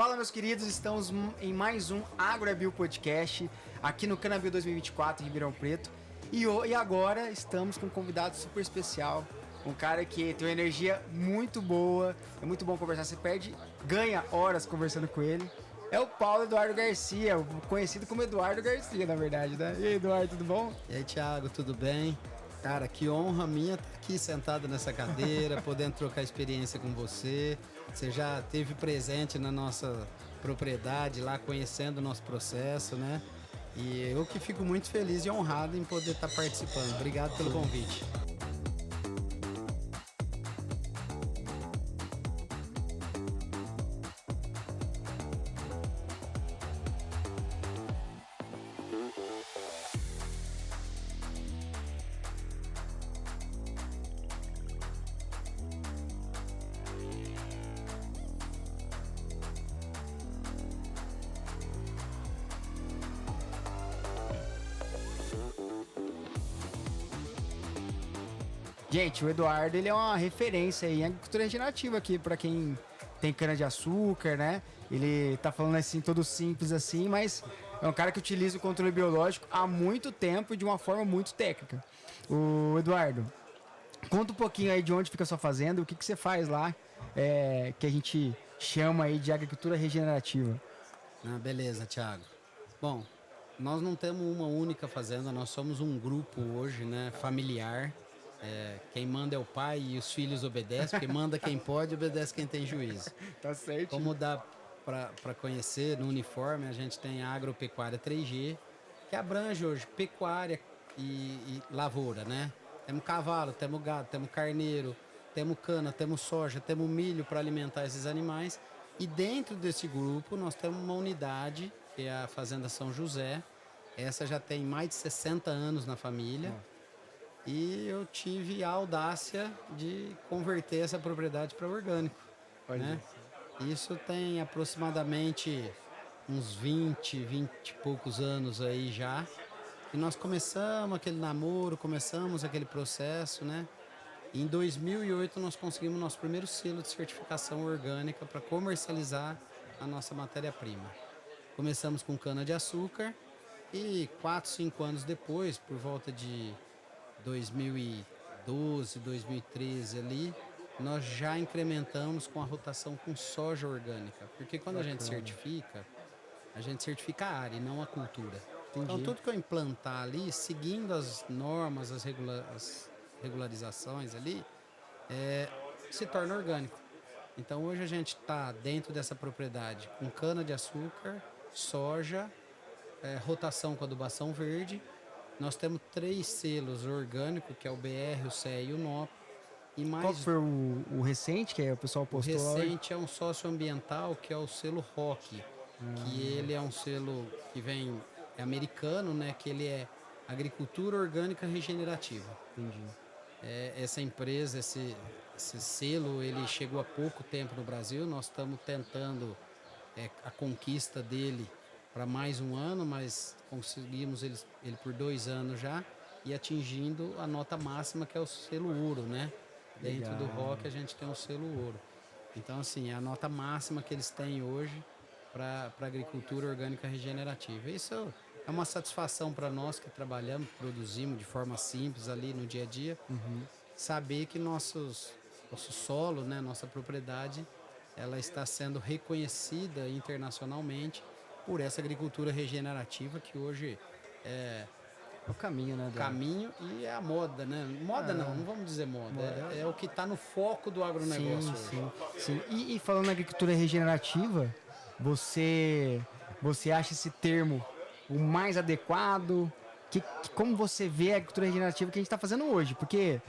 Fala, meus queridos, estamos em mais um AgroAbio Podcast, aqui no Canabio 2024 em Ribeirão Preto. E agora estamos com um convidado super especial, um cara que tem uma energia muito boa, é muito bom conversar, você ganha horas conversando com ele. É o Paulo Eduardo Garcia, conhecido como Eduardo Garcia, na verdade, né? E aí, Eduardo, tudo bom? E aí, Thiago, tudo bem? Cara, que honra minha estar aqui sentado nessa cadeira, podendo trocar experiência com você. Você já esteve presente na nossa propriedade lá, conhecendo o nosso processo, né? E eu que fico muito feliz e honrado em poder estar participando. Obrigado pelo convite. Gente, o Eduardo, ele é uma referência em agricultura regenerativa aqui, para quem tem cana-de-açúcar, né? Ele tá falando assim, todo simples assim, mas é um cara que utiliza o controle biológico há muito tempo e de uma forma muito técnica. O Eduardo, conta um pouquinho aí de onde fica a sua fazenda, o que você faz lá, que a gente chama aí de agricultura regenerativa. Beleza, Thiago. Bom, nós não temos uma única fazenda, nós somos um grupo hoje, né, familiar. Quem manda é o pai e os filhos obedecem, porque manda quem pode, obedece quem tem juízo. Tá certo. Como dá para conhecer, no uniforme a gente tem a Agropecuária 3G, que abrange hoje pecuária e lavoura, né? Temos cavalo, temos gado, temos carneiro, temos cana, temos soja, temos milho para alimentar esses animais. E dentro desse grupo nós temos uma unidade, que é a Fazenda São José. Essa já tem mais de 60 anos na família. E eu tive a audácia de converter essa propriedade para orgânico. Né? Isso tem aproximadamente uns 20 e poucos anos aí já. E nós começamos aquele namoro, começamos aquele processo, né? E em 2008 nós conseguimos nosso primeiro selo de certificação orgânica para comercializar a nossa matéria-prima. Começamos com cana-de-açúcar e 4, 5 anos depois, por volta de 2012, 2013 ali, nós já incrementamos com a rotação com soja orgânica. Porque quando a gente certifica a área e não a cultura. Entendi. Então tudo que eu implantar ali, seguindo as normas, as regularizações ali, se torna orgânico. Então hoje a gente está dentro dessa propriedade com cana-de-açúcar, soja, rotação com adubação verde. Nós temos 3 selos orgânicos, que é o BR, o CE e o NOP. E mais... Qual foi o recente, que o pessoal postou? O recente é um socioambiental, que é o selo ROC, que ele é um selo que é americano, né? Que ele é agricultura orgânica regenerativa. Entendi. Essa empresa, esse selo, ele chegou há pouco tempo no Brasil. Nós estamos tentando a conquista dele para mais um ano, mas conseguimos ele por 2 anos já e atingindo a nota máxima, que é o selo ouro, né? Dentro do ROC a gente tem o selo ouro. Então, assim, é a nota máxima que eles têm hoje para agricultura orgânica regenerativa. Isso é uma satisfação para nós que trabalhamos, produzimos de forma simples ali no dia a dia, saber que nosso solo, né, nossa propriedade, ela está sendo reconhecida internacionalmente por essa agricultura regenerativa que hoje é o caminho, né? O caminho e é a moda, né? Moda não vamos dizer moda. É o que está no foco do agronegócio hoje. Sim. E falando na agricultura regenerativa, você acha esse termo o mais adequado? Como você vê a agricultura regenerativa que a gente está fazendo hoje? Porque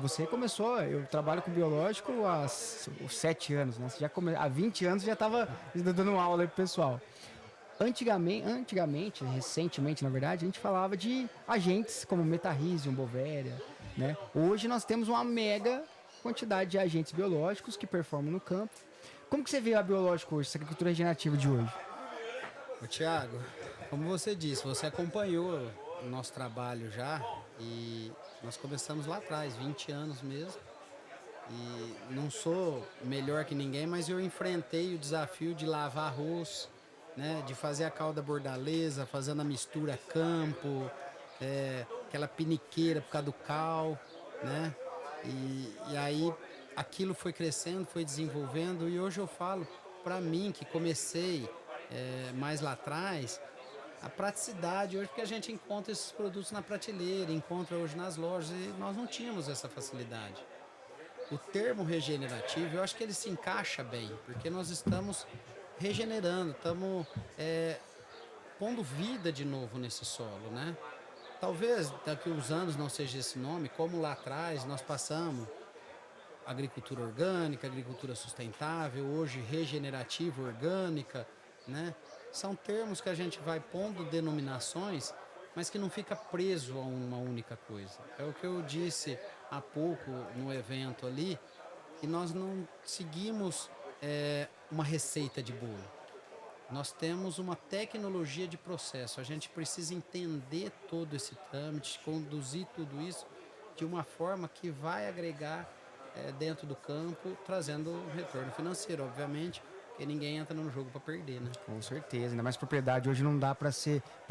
você começou, eu trabalho com biológico há 7 anos, né? Você há 20 anos já estava dando aula aí pro pessoal. Antigamente, recentemente, na verdade, a gente falava de agentes como Metarrhizium, Bovéria, né? Hoje nós temos uma mega quantidade de agentes biológicos que performam no campo. Como que você vê a biológica hoje, essa agricultura regenerativa de hoje? Thiago, como você disse, você acompanhou o nosso trabalho já e nós começamos lá atrás, 20 anos mesmo. E não sou melhor que ninguém, mas eu enfrentei o desafio de lavar arroz, né? De fazer a calda bordaleza, fazendo a mistura campo, aquela piniqueira por causa do cal, né? E aí aquilo foi crescendo, foi desenvolvendo e hoje eu falo para mim que comecei mais lá atrás, a praticidade hoje porque a gente encontra esses produtos na prateleira, encontra hoje nas lojas e nós não tínhamos essa facilidade. O termo regenerativo, eu acho que ele se encaixa bem, porque nós estamos regenerando, estamos pondo vida de novo nesse solo, né? Talvez daqui a uns anos não seja esse nome, como lá atrás nós passamos agricultura orgânica, agricultura sustentável, hoje regenerativa orgânica, né? São termos que a gente vai pondo denominações, mas que não fica preso a uma única coisa. É o que eu disse há pouco no evento ali, que nós não seguimos uma receita de bolo. Nós temos uma tecnologia de processo. A gente precisa entender todo esse trâmite, conduzir tudo isso de uma forma que vai agregar dentro do campo, trazendo retorno financeiro, obviamente, porque ninguém entra no jogo para perder, né? Com certeza, ainda mais propriedade hoje não dá para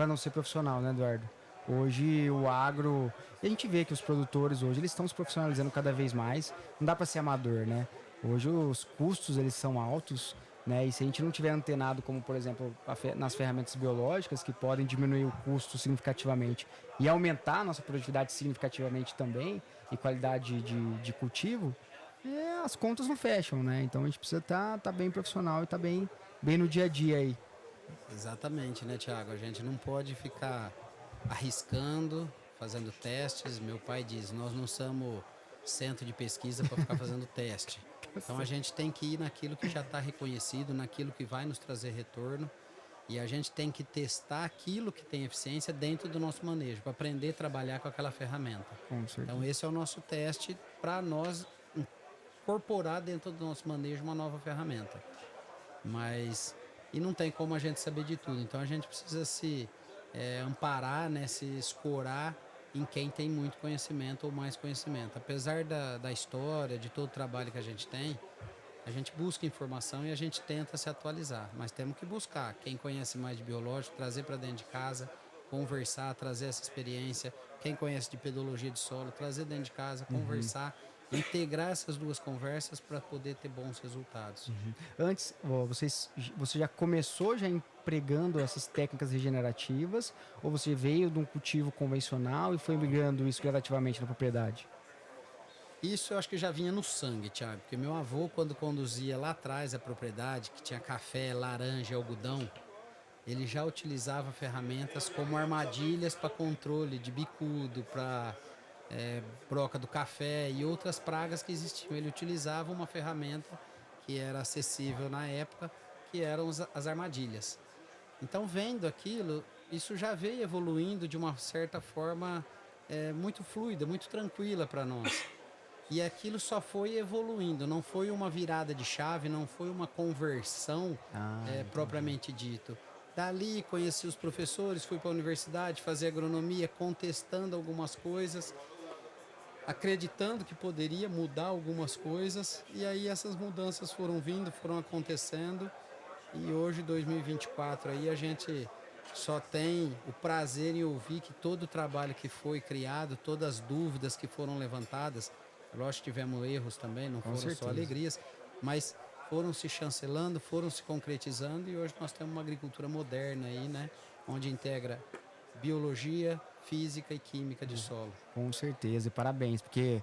não ser profissional, né, Eduardo? Hoje o agro, e a gente vê que os produtores hoje eles estão se profissionalizando cada vez mais. Não dá para ser amador, né? Hoje os custos eles são altos, né? E se a gente não tiver antenado, como por exemplo nas ferramentas biológicas que podem diminuir o custo significativamente e aumentar a nossa produtividade significativamente também e qualidade de cultivo, as contas não fecham, né? Então a gente precisa tá bem profissional e tá bem no dia a dia aí. Exatamente, né, Tiago? A gente não pode ficar arriscando, fazendo testes. Meu pai diz, nós não somos centro de pesquisa para ficar fazendo teste. Então a gente tem que ir naquilo que já está reconhecido, naquilo que vai nos trazer retorno. E a gente tem que testar aquilo que tem eficiência dentro do nosso manejo, para aprender a trabalhar com aquela ferramenta. Com certeza. Então esse é o nosso teste para nós incorporar dentro do nosso manejo uma nova ferramenta. Mas, e não tem como a gente saber de tudo. Então a gente precisa se amparar, né, se escorar em quem tem muito conhecimento ou mais conhecimento. Apesar da história, de todo o trabalho que a gente busca informação e a gente tenta se atualizar. Mas temos que buscar quem conhece mais de biológico, trazer para dentro de casa, conversar, trazer essa experiência. Quem conhece de pedologia de solo, trazer dentro de casa, conversar, integrar essas duas conversas para poder ter bons resultados. Antes, você já começou já empregando essas técnicas regenerativas ou você veio de um cultivo convencional e foi migrando isso gradativamente na propriedade? Isso eu acho que já vinha no sangue, Thiago, porque meu avô, quando conduzia lá atrás a propriedade, que tinha café, laranja, algodão, ele já utilizava ferramentas como armadilhas para controle de bicudo, para broca do café e outras pragas que existiam. Ele utilizava uma ferramenta que era acessível na época, que eram as armadilhas. Então, vendo aquilo, isso já veio evoluindo de uma certa forma muito fluida, muito tranquila para nós. E aquilo só foi evoluindo, não foi uma virada de chave, não foi uma conversão propriamente dito. Dali conheci os professores, fui para a universidade fazer agronomia, contestando algumas coisas, acreditando que poderia mudar algumas coisas, e aí essas mudanças foram vindo, foram acontecendo, e hoje, 2024, aí a gente só tem o prazer em ouvir que todo o trabalho que foi criado, todas as dúvidas que foram levantadas, lógico que tivemos erros também, não foram só alegrias, mas foram se chancelando, foram se concretizando e hoje nós temos uma agricultura moderna aí, né? Onde integra biologia, física e química de solo. Com certeza, e parabéns, porque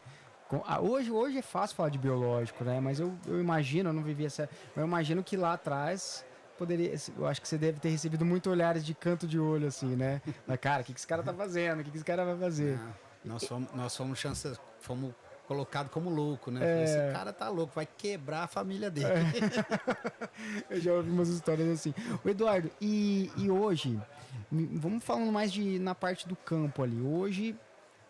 hoje é fácil falar de biológico, né? Mas eu imagino, eu não vivi essa... Mas eu imagino que lá atrás eu acho que você deve ter recebido muitos olhares de canto de olho, assim, né? Mas, cara, o que esse cara tá fazendo? O que esse cara vai fazer? Nós fomos colocado como louco, né? Esse cara tá louco, vai quebrar a família dele. Eu já ouvi umas histórias assim. O Eduardo, e hoje, vamos falando mais na parte do campo ali. Hoje,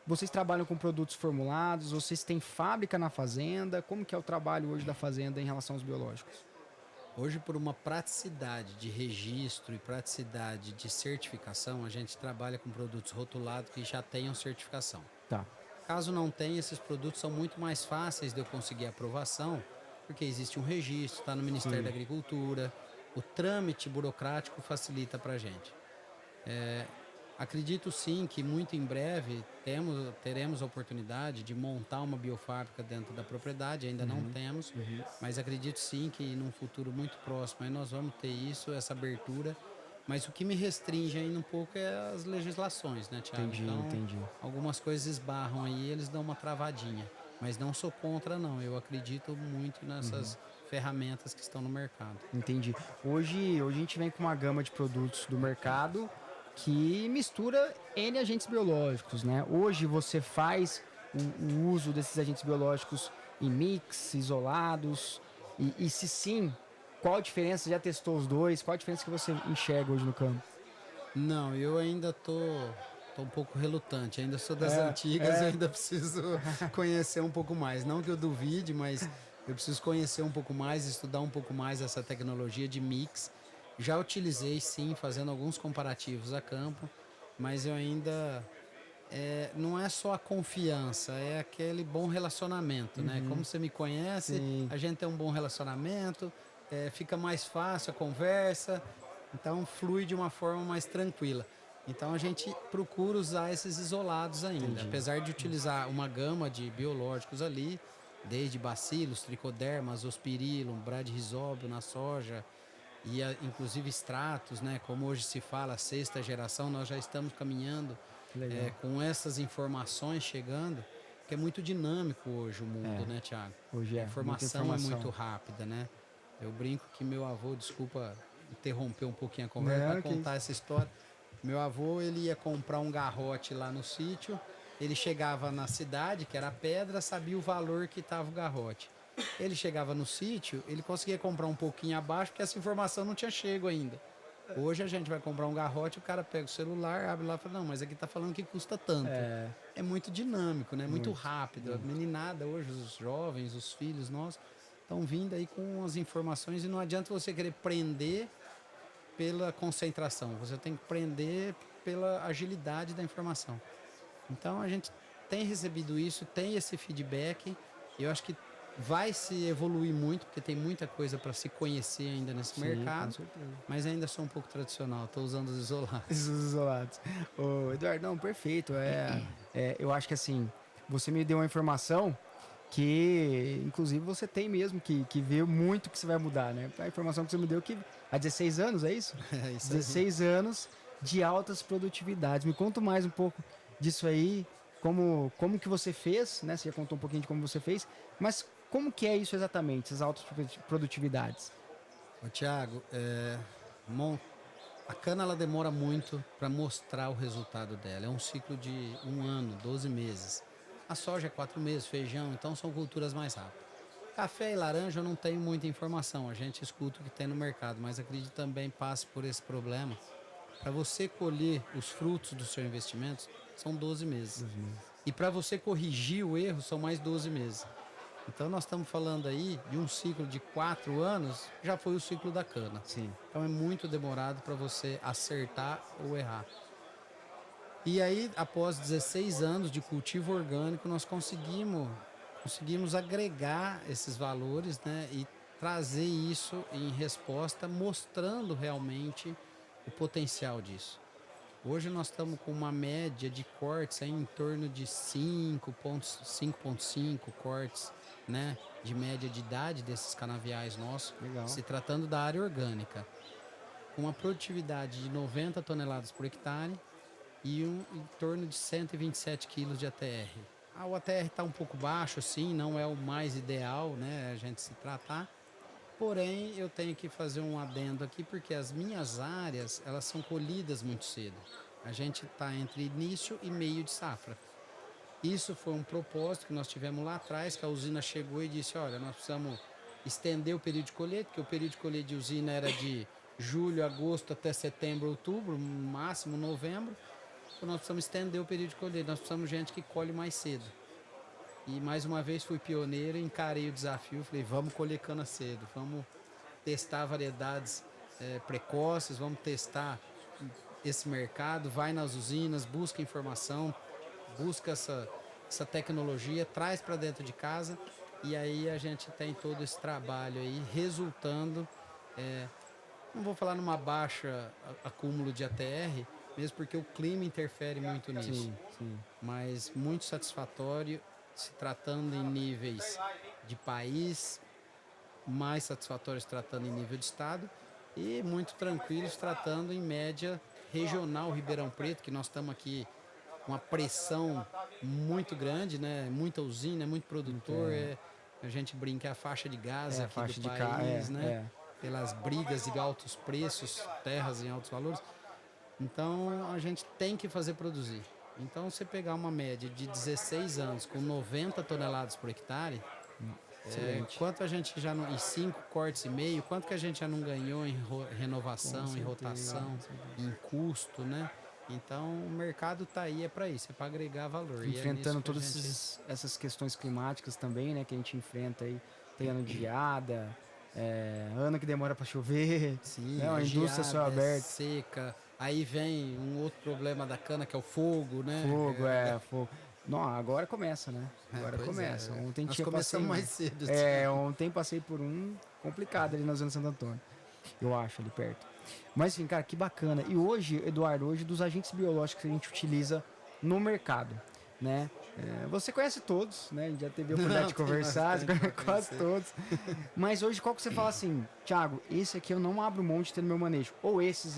vocês trabalham com produtos formulados, vocês têm fábrica na fazenda, como que é o trabalho hoje da fazenda em relação aos biológicos? Hoje, por uma praticidade de registro e praticidade de certificação, a gente trabalha com produtos rotulados que já tenham certificação. Tá. Caso não tenha, esses produtos são muito mais fáceis de eu conseguir aprovação, porque existe um registro, está no Ministério da Agricultura, o trâmite burocrático facilita para a gente. Acredito sim que muito em breve teremos a oportunidade de montar uma biofábrica dentro da propriedade, ainda não temos, mas acredito sim que num futuro muito próximo aí nós vamos ter isso, essa abertura. Mas o que me restringe ainda um pouco é as legislações, né, Thiago? Entendi. Algumas coisas esbarram aí, eles dão uma travadinha. Mas não sou contra, não. Eu acredito muito nessas ferramentas que estão no mercado. Entendi. Hoje a gente vem com uma gama de produtos do mercado que mistura N agentes biológicos, né? Hoje você faz o uso desses agentes biológicos em mix, isolados, e se sim, qual a diferença? Já testou os dois? Qual a diferença que você enxerga hoje no campo? Não, eu ainda tô um pouco relutante. Ainda sou das antigas e ainda preciso conhecer um pouco mais. Não que eu duvide, mas eu preciso conhecer um pouco mais, estudar um pouco mais essa tecnologia de mix. Já utilizei, sim, fazendo alguns comparativos a campo, mas eu ainda... não é só a confiança, é aquele bom relacionamento, né? Como você me conhece, Sim. a gente tem um bom relacionamento, fica mais fácil a conversa, então flui de uma forma mais tranquila. Então a gente procura usar esses isolados ainda, apesar de utilizar uma gama de biológicos ali, desde bacilos, tricodermas, ospirillum, bradyrhizóbio na soja, e inclusive extratos, né? Como hoje se fala, sexta geração, nós já estamos caminhando com essas informações chegando, que é muito dinâmico hoje o mundo, né, Thiago? Hoje A informação muita é muito rápida, né? Eu brinco que meu avô, desculpa interromper um pouquinho a conversa para contar essa história. Meu avô, ele ia comprar um garrote lá no sítio, ele chegava na cidade, que era pedra, sabia o valor que estava o garrote. Ele chegava no sítio, ele conseguia comprar um pouquinho abaixo, porque essa informação não tinha chego ainda. Hoje a gente vai comprar um garrote, o cara pega o celular, abre lá e fala, não, mas aqui tá falando que custa tanto. É muito dinâmico, né? Muito rápido. A meninada hoje, os jovens, os filhos nossos, estão vindo aí com as informações e não adianta você querer prender pela concentração. Você tem que prender pela agilidade da informação. Então a gente tem recebido isso, tem esse feedback. Eu acho que vai se evoluir muito, porque tem muita coisa para se conhecer ainda nesse mercado. Mas ainda sou um pouco tradicional, estou usando os isolados. Os isolados. Ô, Eduardo, não, perfeito. Eu acho que assim, você me deu uma informação que, inclusive, você tem mesmo que ver muito que você vai mudar, né? A informação que você me deu que há 16 anos, é isso? É isso 16 anos de altas produtividades. Me conta mais um pouco disso aí, como que você fez, né? Você já contou um pouquinho de como você fez, mas como que é isso exatamente, essas altas produtividades? Ô, Thiago, a cana ela demora muito para mostrar o resultado dela. É um ciclo de 1 ano, 12 meses. A soja é 4 meses, feijão, então são culturas mais rápidas. Café e laranja eu não tenho muita informação, a gente escuta o que tem no mercado, mas acredito também passe por esse problema. Para você colher os frutos dos seus investimentos, são 12 meses. E para você corrigir o erro, são mais 12 meses. Então nós estamos falando aí de um ciclo de 4 anos, já foi o ciclo da cana. Sim. Então é muito demorado para você acertar ou errar. E aí, após 16 anos de cultivo orgânico, nós conseguimos agregar esses valores, né, e trazer isso em resposta, mostrando realmente o potencial disso. Hoje nós estamos com uma média de cortes aí em torno de 5,5 cortes, né, de média de idade desses canaviais nossos, se tratando da área orgânica, com uma produtividade de 90 toneladas por hectare e em torno de 127 quilos de ATR. O ATR está um pouco baixo, sim, não é o mais ideal, né, a gente se tratar. Porém, eu tenho que fazer um adendo aqui, porque as minhas áreas, elas são colhidas muito cedo. A gente está entre início e meio de safra. Isso foi um propósito que nós tivemos lá atrás, que a usina chegou e disse, olha, nós precisamos estender o período de colheita, porque o período de colheita de usina era de julho, agosto até setembro, outubro, máximo novembro. Então nós precisamos estender o período de colheita, nós precisamos de gente que colhe mais cedo. E mais uma vez fui pioneiro, encarei o desafio, falei, vamos colher cana cedo, vamos testar variedades precoces, vamos testar esse mercado, vai nas usinas, busca informação, busca essa tecnologia, traz para dentro de casa e aí a gente tem todo esse trabalho aí resultando, não vou falar numa baixa acúmulo de ATR, mesmo porque o clima interfere muito nisso, sim. mas muito satisfatório se tratando em níveis de país, mais satisfatórios tratando em nível de estado e muito tranquilos tratando em média regional Ribeirão Preto, que nós estamos aqui com uma pressão muito grande, né? Muita usina, muito produtor, a gente brinca é a faixa de gás aqui faixa do de país, né? Pelas brigas de altos preços, terras em altos valores. Então a gente tem que fazer produzir. Então você pegar uma média de 16 anos com 90 toneladas por hectare, quanto a gente já não, em 5 cortes e meio, quanto que a gente já não ganhou em renovação, em rotação, em custo, né? Então o mercado tá aí para isso, é para agregar valor. Enfrentando e todas essas questões climáticas também, né, que a gente enfrenta aí, tem ano de geada, ano que demora para chover, sim, né, uma indústria céu aberto, seca. Aí vem um outro problema da cana que é o fogo, né? Fogo. Não, agora começa, né? Agora começa. Ontem nós começamos mais cedo. Ontem passei por um complicado ali na Zona de Santo Antônio. Eu acho, ali perto. Mas, enfim, cara, que bacana. E hoje, Eduardo, dos agentes biológicos que a gente utiliza no mercado, né? Você conhece todos, né? A gente já teve a oportunidade de conversar, quase todos. Mas hoje, qual que você fala assim, Thiago, esse aqui eu não abro mão de ter no meu manejo. Ou esses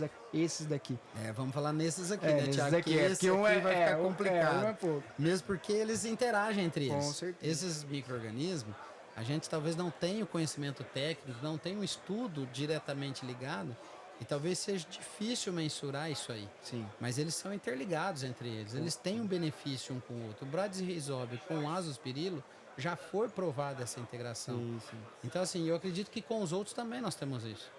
daqui. Vamos falar nesses aqui, né, Thiago? Daqui, esse porque aqui vai ficar complicado. Um é pouco. Mesmo porque eles interagem entre eles. Com certeza. Esses micro-organismos, a gente talvez não tenha o conhecimento técnico, não tenha um estudo diretamente ligado, e talvez seja difícil mensurar isso aí. Sim. Mas eles são interligados entre eles. Eles têm um benefício um com o outro. O Bradyrhizobio com o Azospirilo já foi provada essa integração. Sim. Então, assim, eu acredito que com os outros também nós temos isso.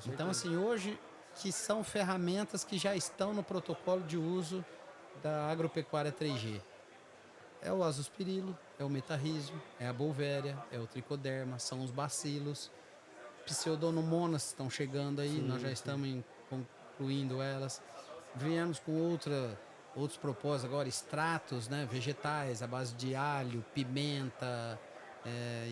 Então, assim, hoje, que são ferramentas que já estão no protocolo de uso da agropecuária 3G. É o azospirilo, é o metarrísio, é a bolvéria, é o tricoderma, são os bacilos. Pseudomonas estão chegando aí, nós já estamos concluindo elas. Viemos com outros propósitos agora, extratos, né, vegetais, à base de alho, pimenta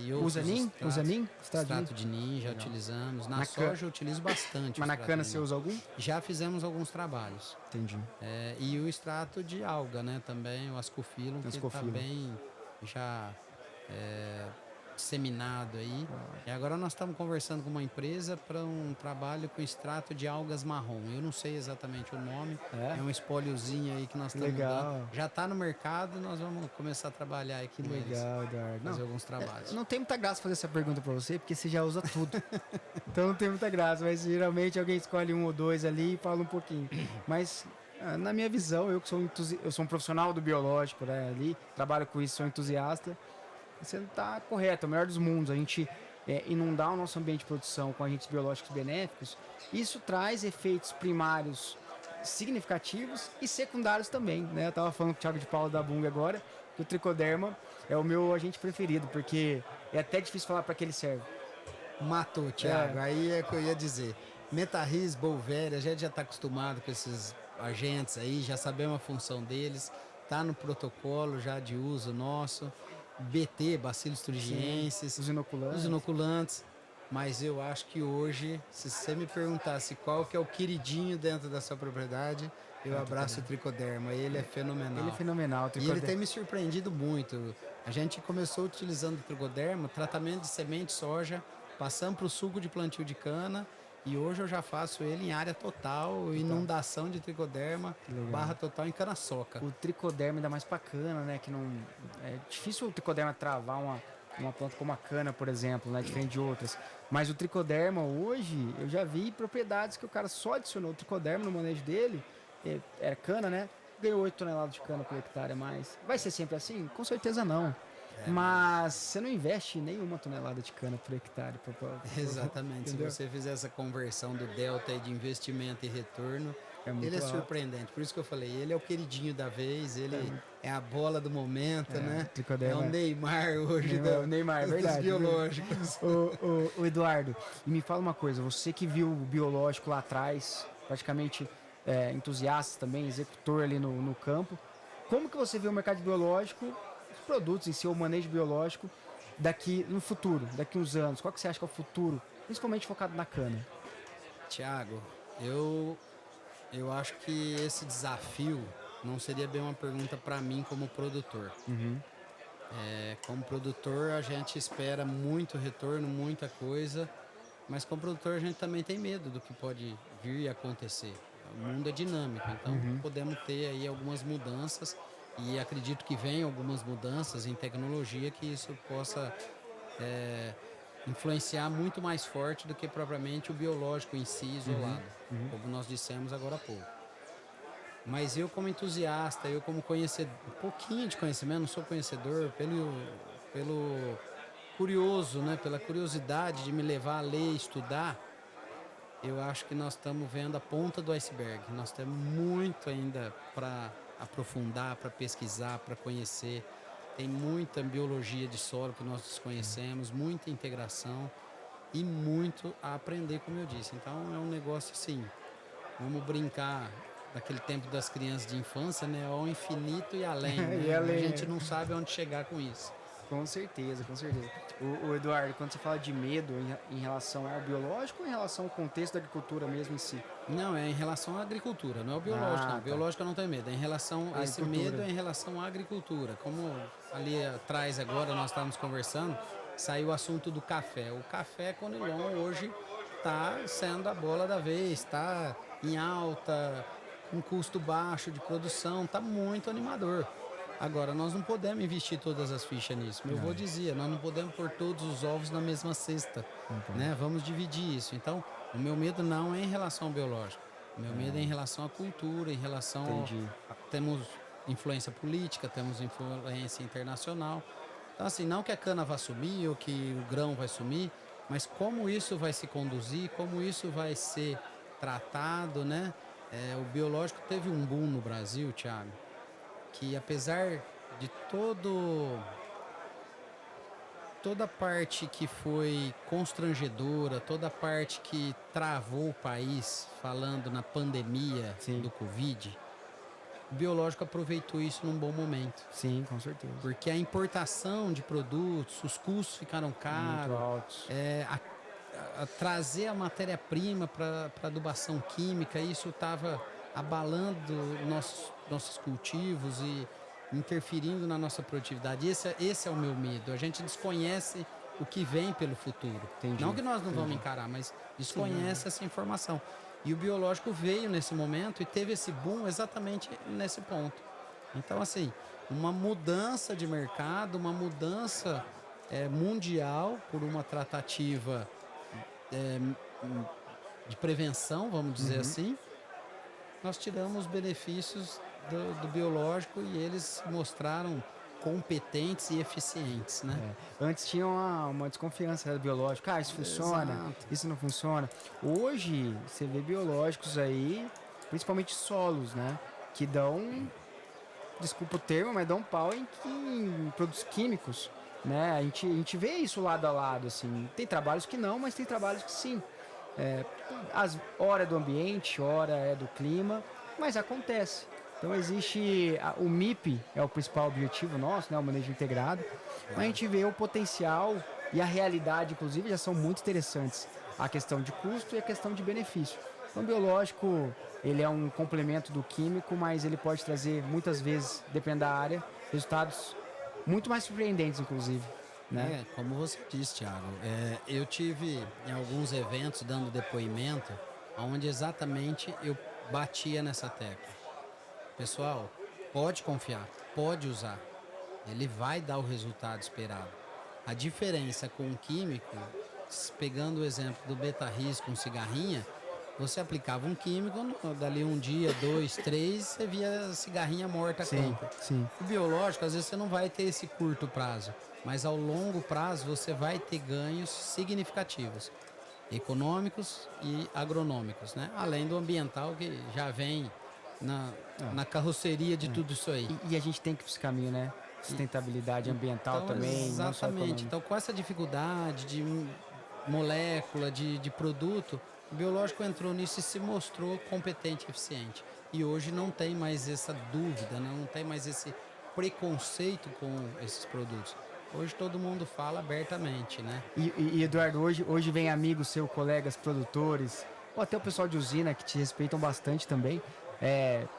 e outros. Usa NIM? Extrato de NIM, já utilizamos. Na soja eu utilizo bastante. Mas na cana você usa algum? Já fizemos alguns trabalhos. Entendi. E o extrato de alga, né, também, o ascofilum, que está bem já disseminado aí. E agora nós estamos conversando com uma empresa para um trabalho com extrato de algas marrom. Eu não sei exatamente o nome. É um espóliozinho aí que nós estamos dando. Já está no mercado, nós vamos começar a trabalhar aqui. Legal, Eduardo. Fazer alguns trabalhos. Não tem muita graça fazer essa pergunta para você, porque você já usa tudo. Então não tem muita graça, mas geralmente alguém escolhe um ou dois ali e fala um pouquinho. Mas na minha visão, eu que sou um profissional do biológico, né, ali, trabalho com isso, sou entusiasta. Você não está correto, é o melhor dos mundos. A gente inundar o nosso ambiente de produção com agentes biológicos benéficos, isso traz efeitos primários significativos e secundários também, né? Eu estava falando com o Thiago de Paula da Bunga agora, que o tricoderma é o meu agente preferido, porque é até difícil falar para que ele serve. Matou, Thiago. Aí é que eu ia dizer. Metarris, bolvéria, a gente já está acostumado com esses agentes aí, já sabemos a função deles, está no protocolo já de uso nosso. BT, Bacillus thuringiensis, os inoculantes. Mas eu acho que hoje, se você me perguntasse qual que é o queridinho dentro da sua propriedade, eu abraço o tricoderma. Ele é fenomenal. Ele é fenomenal. E ele tem me surpreendido muito. A gente começou utilizando o tricoderma, tratamento de semente de soja, passando para o suco de plantio de cana. E hoje eu já faço ele em área total. Inundação de tricoderma, barra total em cana-soca. O tricoderma ainda mais pra cana, né? Que não, é difícil o tricoderma travar uma planta como a cana, por exemplo, né? Diferente de outras. Mas o tricoderma hoje, eu já vi propriedades que o cara só adicionou o tricoderma no manejo dele, era cana, né? Ganhou 8 toneladas de cana por hectare a mais. Vai ser sempre assim? Com certeza não. Mas você não investe nem 1 tonelada de cana por hectare. Exatamente. Entendeu? Se você fizer essa conversão do delta de investimento e retorno, ele é surpreendente. Por isso que eu falei, ele é o queridinho da vez, ele é a bola do momento, né? É o Neymar hoje o Neymar, é verdade, dos biológicos. O Eduardo, e me fala uma coisa, você que viu o biológico lá atrás, praticamente entusiasta também, executor ali no campo, como que você vê o mercado biológico produtos em si, o manejo biológico, daqui no futuro, daqui uns anos? Qual que você acha que é o futuro, principalmente focado na cana? Tiago, eu acho que esse desafio não seria bem uma pergunta para mim como produtor. Como produtor, a gente espera muito retorno, muita coisa, mas como produtor a gente também tem medo do que pode vir a acontecer. O mundo é dinâmico, então podemos ter aí algumas mudanças e acredito que venham algumas mudanças em tecnologia que isso possa influenciar muito mais forte do que propriamente o biológico em si isolado, como nós dissemos agora há pouco. Mas eu como entusiasta, eu como conhecedor, um pouquinho de conhecimento, não sou conhecedor, pelo curioso, né, pela curiosidade de me levar a ler e estudar, eu acho que nós estamos vendo a ponta do iceberg. Nós temos muito ainda para aprofundar, para pesquisar, para conhecer. Tem muita biologia de solo que nós desconhecemos, muita integração e muito a aprender, como eu disse. Então é um negócio assim, vamos brincar daquele tempo das crianças de infância, né? Ao infinito e além. Né? E além, a gente não sabe onde chegar com isso. Com certeza, com certeza. O Eduardo, quando você fala de medo em relação ao biológico ou em relação ao contexto da agricultura mesmo em si? Não, é em relação à agricultura, não é o biológico, não. Tá. O biológico eu não tenho medo. É em relação a esse medo é em relação à agricultura. Como ali atrás agora nós estávamos conversando, saiu o assunto do café. O café Conilon hoje está sendo a bola da vez, está em alta, com custo baixo de produção, está muito animador. Agora, nós não podemos investir todas as fichas nisso. Meu avô dizia, nós não podemos pôr todos os ovos na mesma cesta. Né? Vamos dividir isso. Então, o meu medo não é em relação ao biológico. O meu medo é em relação à cultura, em relação temos influência política, temos influência internacional. Então, assim, não que a cana vai sumir ou que o grão vai sumir, mas como isso vai se conduzir, como isso vai ser tratado, né? O biológico teve um boom no Brasil, Thiago, que apesar de toda a parte que foi constrangedora, toda a parte que travou o país, falando na pandemia do Covid, o biológico aproveitou isso num bom momento. Sim, com certeza. Porque a importação de produtos, os custos ficaram caros, muito altos. Trazer a matéria-prima para adubação química, isso estava abalando nossos cultivos e interferindo na nossa produtividade. Esse é o meu medo. A gente desconhece o que vem pelo futuro. Entendi. Não que nós não vamos encarar, mas desconhece essa informação. E o biológico veio nesse momento e teve esse boom exatamente nesse ponto. Então, assim, uma mudança de mercado, uma mudança mundial por uma tratativa de prevenção, vamos dizer assim, nós tiramos os benefícios do biológico e eles mostraram competentes e eficientes, né? Antes tinha uma desconfiança do biológico. Isso funciona, isso não funciona. Hoje, você vê biológicos aí, principalmente solos, né? Que dão, desculpa o termo, mas dão pau em produtos químicos, né? A gente vê isso lado a lado, assim. Tem trabalhos que não, mas tem trabalhos que sim. Hora é do ambiente, hora é do clima, mas acontece. Então existe o MIP, é o principal objetivo nosso, né, o manejo integrado. Mas a gente vê o potencial e a realidade, inclusive, já são muito interessantes. A questão de custo e a questão de benefício. Então, o biológico, ele é um complemento do químico, mas ele pode trazer, muitas vezes, dependendo da área, resultados muito mais surpreendentes, inclusive. Né? Como você disse, Thiago, eu tive em alguns eventos dando depoimento, onde exatamente eu batia nessa tecla. Pessoal, pode confiar, pode usar. Ele vai dar o resultado esperado. A diferença com o químico, pegando o exemplo do Betarris com cigarrinha, você aplicava um químico, dali um dia, 2, 3, você via a cigarrinha morta a campo. O biológico, às vezes você não vai ter esse curto prazo, mas ao longo prazo você vai ter ganhos significativos, econômicos e agronômicos, né? Além do ambiental que já vem na carroceria de tudo isso aí. E a gente tem que ir para esse caminho, né? Sustentabilidade ambiental então, também. Exatamente. Então, com essa dificuldade de molécula, de produto, o biológico entrou nisso e se mostrou competente e eficiente. E hoje não tem mais essa dúvida, não tem mais esse preconceito com esses produtos. Hoje todo mundo fala abertamente, né? E Eduardo, hoje vem amigos seus, colegas, produtores, ou até o pessoal de usina que te respeitam bastante também,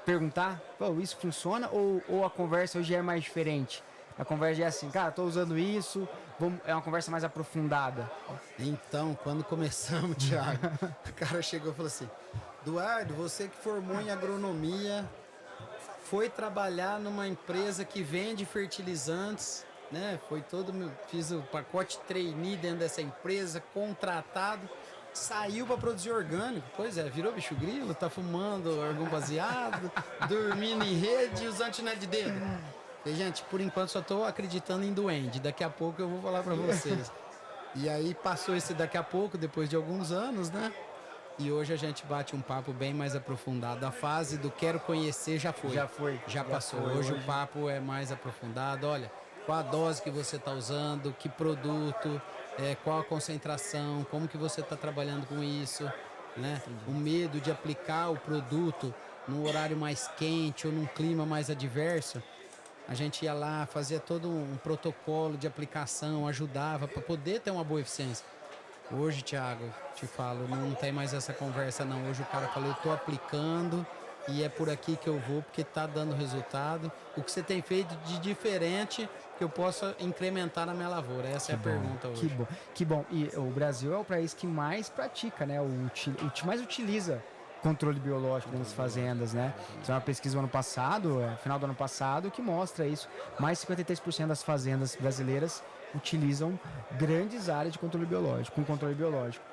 perguntar, pô, isso funciona ou a conversa hoje é mais diferente? A conversa é assim, cara, tô usando isso, é uma conversa mais aprofundada. Então, quando começamos, Thiago, o cara chegou e falou assim, Eduardo, você que formou em agronomia, foi trabalhar numa empresa que vende fertilizantes, né? Fiz o pacote trainee dentro dessa empresa, contratado, saiu para produzir orgânico. Pois é, virou bicho grilo, tá fumando algum baseado, dormindo em rede e usando antinete de dedo. E, gente, por enquanto só tô acreditando em duende. Daqui a pouco eu vou falar para vocês. E aí passou esse daqui a pouco, depois de alguns anos, né? E hoje a gente bate um papo bem mais aprofundado. A fase do quero conhecer já foi. Já passou. Hoje o papo é mais aprofundado. Olha, qual a dose que você está usando, que produto, qual a concentração, como que você está trabalhando com isso, né? O medo de aplicar o produto num horário mais quente ou num clima mais adverso. A gente ia lá, fazia todo um protocolo de aplicação, ajudava para poder ter uma boa eficiência. Hoje, Thiago, te falo, não tem mais essa conversa não. Hoje o cara falou, eu tô aplicando e é por aqui que eu vou porque tá dando resultado. O que você tem feito de diferente que eu possa incrementar na minha lavoura? Essa é a pergunta hoje. Que bom. E o Brasil é o país que mais pratica, né? Mais utiliza controle biológico nas fazendas, né? Isso é uma pesquisa do ano passado, final do ano passado, que mostra isso. Mais de 53% das fazendas brasileiras utilizam grandes áreas de controle biológico, com controle biológico.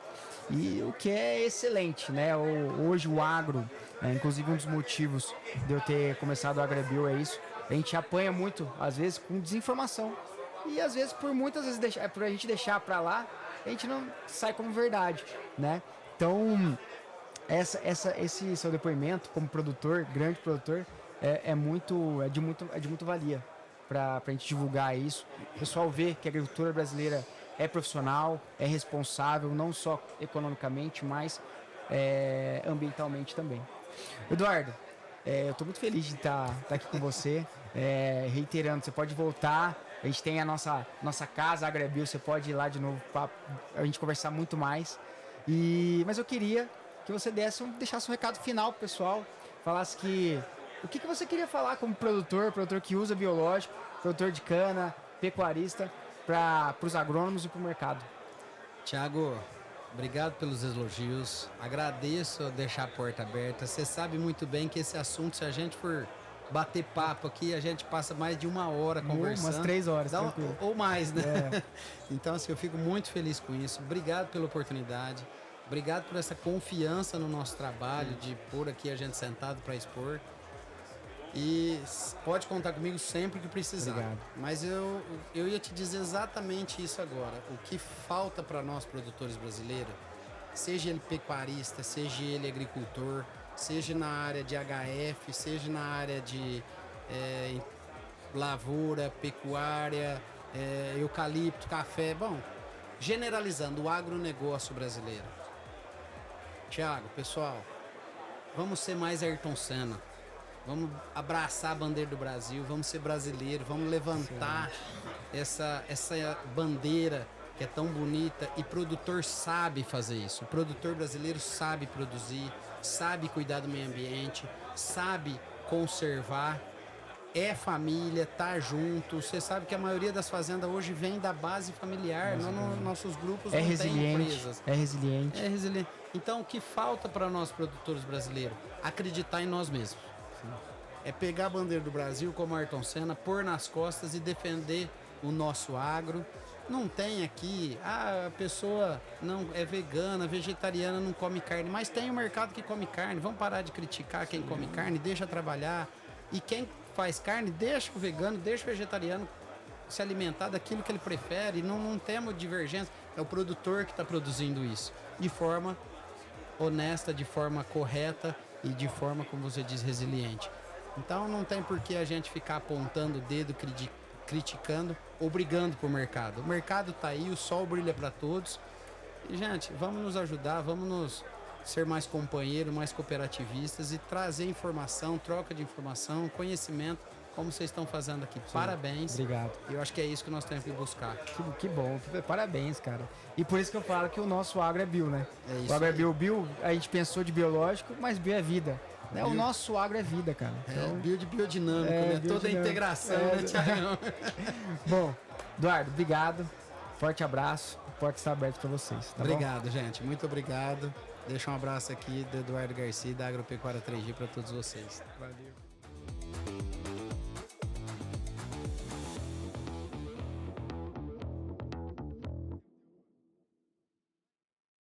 E o que é excelente, né? Hoje o agro, inclusive um dos motivos de eu ter começado o AgriBio é isso. A gente apanha muito, às esse com desinformação. E às vezes, muitas vezes, por a gente deixar pra lá, a gente não sai como verdade, né? Então, esse seu depoimento como produtor, grande produtor, é de muito valia para a gente divulgar isso. O pessoal vê que a agricultura brasileira é profissional, é responsável, não só economicamente, mas ambientalmente também. Eduardo, eu estou muito feliz de estar aqui com você. Reiterando, você pode voltar. A gente tem a nossa casa, a AgriBio, você pode ir lá de novo para a gente conversar muito mais. Mas eu queria que você deixasse um recado final pro pessoal, falasse o que você queria falar como produtor que usa biológico, produtor de cana, pecuarista, para os agrônomos e para o mercado. Thiago, obrigado pelos elogios, agradeço deixar a porta aberta. Você sabe muito bem que esse assunto, se a gente for bater papo aqui, a gente passa mais de 1 hora conversando. Umas 3 horas, ou mais, né? Então, assim, eu fico muito feliz com isso. Obrigado pela oportunidade. Obrigado por essa confiança no nosso trabalho, de pôr aqui a gente sentado para expor. E pode contar comigo sempre que precisar. Obrigado. Mas eu ia te dizer exatamente isso agora. O que falta para nós produtores brasileiros, seja ele pecuarista, seja ele agricultor, seja na área de HF, seja na área de lavoura, pecuária, eucalipto, café, bom, generalizando o agronegócio brasileiro. Thiago, pessoal, vamos ser mais Ayrton Senna. Vamos abraçar a bandeira do Brasil, vamos ser brasileiros, vamos levantar essa bandeira que é tão bonita, e produtor sabe fazer isso. O produtor brasileiro sabe produzir, sabe cuidar do meio ambiente, sabe conservar, é família, tá junto. Você sabe que a maioria das fazendas hoje vem da base familiar, nossos grupos não têm empresas. É resiliente. É resiliente. Então, o que falta para nós produtores brasileiros? Acreditar em nós mesmos. É pegar a bandeira do Brasil como Ayrton Senna, pôr nas costas e defender o nosso agro. Não tem aqui, a pessoa não é vegana, vegetariana, não come carne, mas tem um mercado que come carne. Vamos parar de criticar quem come carne, deixa trabalhar. E quem faz carne, deixa o vegano, deixa o vegetariano se alimentar daquilo que ele prefere. Não temos divergência. É o produtor que está produzindo isso de forma honesta, de forma correta e de forma, como você diz, resiliente. Então não tem por que a gente ficar apontando o dedo, criticando ou brigando pro mercado. O mercado tá aí, o sol brilha para todos. E, gente, vamos nos ajudar, vamos nos ser mais companheiros, mais cooperativistas e trazer informação, troca de informação, conhecimento, como vocês estão fazendo aqui. Parabéns. Obrigado. E eu acho que é isso que nós temos que buscar. Que bom, parabéns, cara. E por isso que eu falo que o nosso agro é bio, né? É isso o agro é aí. bio, a gente pensou de biológico, mas bio é vida. Né? O nosso agro é vida, cara. Então, biodinâmico, né? Toda a integração, né, Thiagão? Bom, Eduardo, obrigado. Forte abraço. A porta está aberta para vocês. Tá obrigado, bom? Gente. Muito obrigado. Deixa um abraço aqui do Eduardo Garcia da Agropecuária 3G para todos vocês. Valeu.